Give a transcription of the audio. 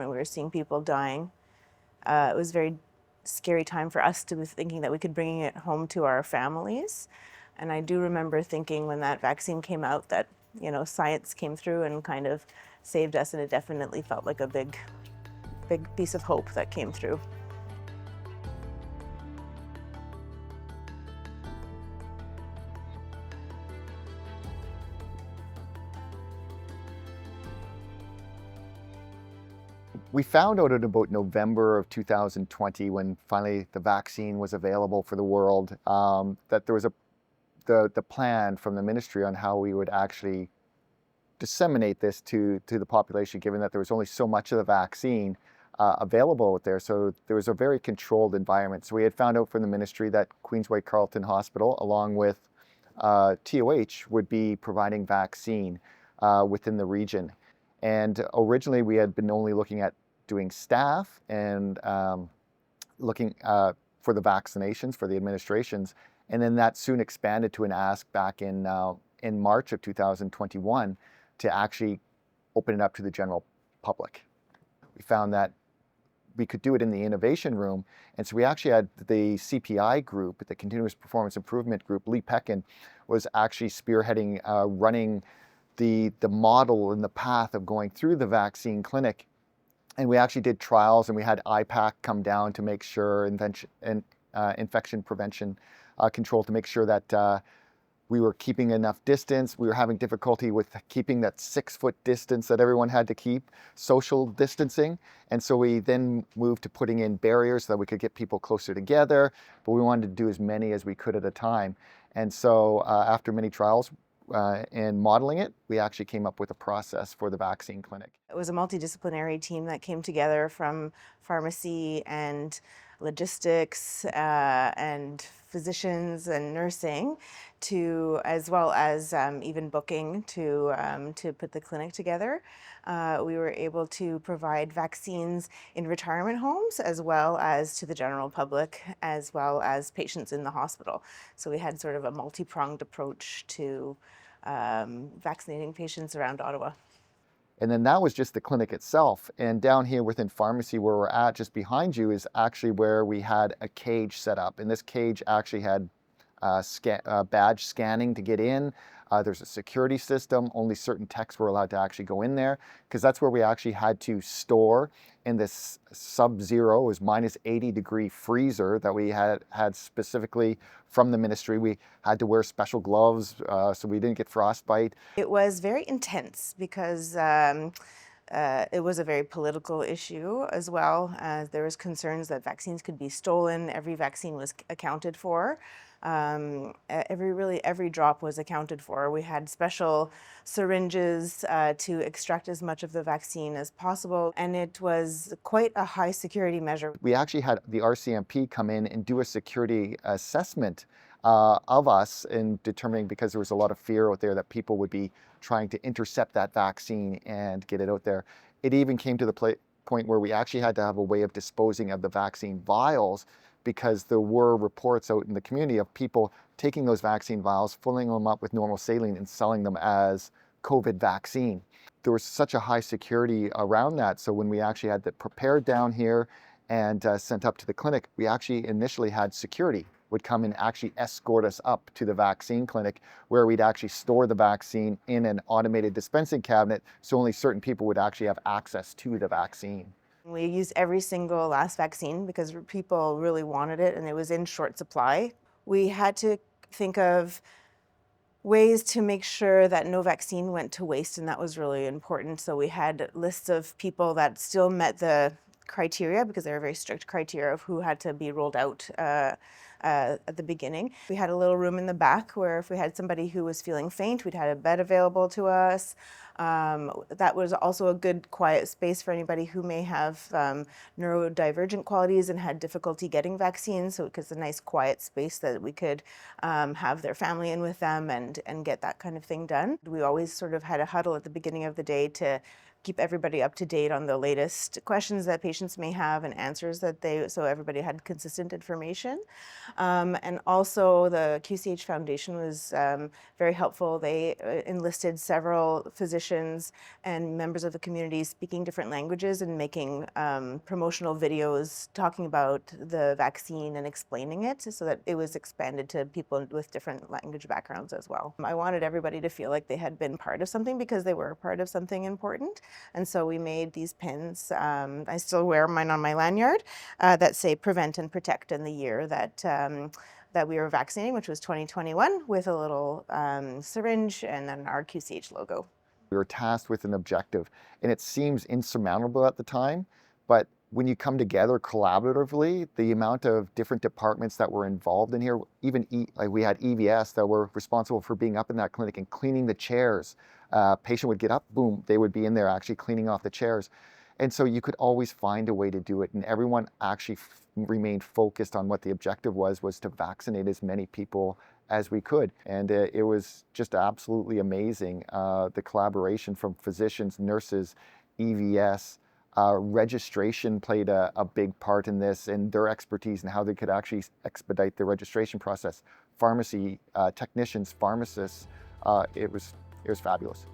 When we were seeing people dying, it was a very scary time for us to be thinking that we could bring it home to our families. And I do remember thinking when that vaccine came out that, science came through and kind of saved us, and it definitely felt like a big piece of hope that came through. We found out in about November of 2020, when finally the vaccine was available for the world, that there was the plan from the ministry on how we would actually disseminate this to the population, given that there was only so much of the vaccine available out there. So there was a very controlled environment. So we had found out from the ministry that Queensway Carleton Hospital, along with TOH, would be providing vaccine within the region. And originally we had been only looking at doing staff and looking for the vaccinations for the administrations. And then that soon expanded to an ask back in March of 2021 to actually open it up to the general public. We found that we could do it in the innovation room. And so we actually had the CPI group, the Continuous Performance Improvement Group. Lee Peckin was actually spearheading running the model and the path of going through the vaccine clinic. And we actually did trials, and we had IPAC come down to make sure infection prevention control, to make sure that we were keeping enough distance. We were having difficulty with keeping that 6-foot distance that everyone had to keep, social distancing. And so we then moved to putting in barriers so that we could get people closer together, but we wanted to do as many as we could at a time. And so after many trials, and modeling it, we actually came up with a process for the vaccine clinic. It was a multidisciplinary team that came together from pharmacy and logistics and physicians and nursing, as well as even booking to put the clinic together. We were able to provide vaccines in retirement homes, as well as to the general public, as well as patients in the hospital. So we had sort of a multi-pronged approach to vaccinating patients around Ottawa. And then that was just the clinic itself. And down here within pharmacy, where we're at, just behind you, is actually where we had a cage set up. And this cage actually had badge scanning to get in. There's a security system. Only certain techs were allowed to actually go in there, because that's where we actually had to store in this sub-zero, is -80-degree freezer that we had specifically from the ministry. We had to wear special gloves so we didn't get frostbite. It was very intense because it was a very political issue as well. There was concerns that vaccines could be stolen. Every vaccine was accounted for. Every drop was accounted for. We had special syringes to extract as much of the vaccine as possible, and it was quite a high security measure. We actually had the RCMP come in and do a security assessment of us in determining, because there was a lot of fear out there that people would be trying to intercept that vaccine and get it out there. It even came to the point where we actually had to have a way of disposing of the vaccine vials, because there were reports out in the community of people taking those vaccine vials, filling them up with normal saline and selling them as COVID vaccine. There was such a high security around that. So when we actually had that prepared down here and sent up to the clinic, we actually initially had security would come and actually escort us up to the vaccine clinic, where we'd actually store the vaccine in an automated dispensing cabinet, so only certain people would actually have access to the vaccine. We used every single last vaccine because people really wanted it and it was in short supply. We had to think of ways to make sure that no vaccine went to waste, and that was really important. So we had lists of people that still met the criteria, because there were very strict criteria of who had to be rolled out at the beginning. We had a little room in the back where if we had somebody who was feeling faint, we'd had a bed available to us. That was also a good quiet space for anybody who may have neurodivergent qualities and had difficulty getting vaccines. So it was a nice quiet space that we could have their family in with them and get that kind of thing done. We always sort of had a huddle at the beginning of the day to keep everybody up to date on the latest questions that patients may have and answers so everybody had consistent information. And also the QCH Foundation was very helpful. They enlisted several physicians and members of the community speaking different languages and making promotional videos talking about the vaccine and explaining it so that it was expanded to people with different language backgrounds as well. I wanted everybody to feel like they had been part of something because they were part of something important. And so we made these pins. I still wear mine on my lanyard that say prevent and protect in the year that we were vaccinating, which was 2021, with a little syringe and then our QCH logo. We were tasked with an objective, and it seems insurmountable at the time, but when you come together collaboratively, the amount of different departments that were involved in here, even like we had EVS that were responsible for being up in that clinic and cleaning the chairs. Patient would get up, boom, they would be in there actually cleaning off the chairs. And so you could always find a way to do it, and everyone actually remained focused on what the objective was to vaccinate as many people as we could. And it was just absolutely amazing, the collaboration from physicians, nurses, EVS, registration played a big part in this, and their expertise and how they could actually expedite the registration process. Pharmacy technicians, pharmacists, it was fabulous.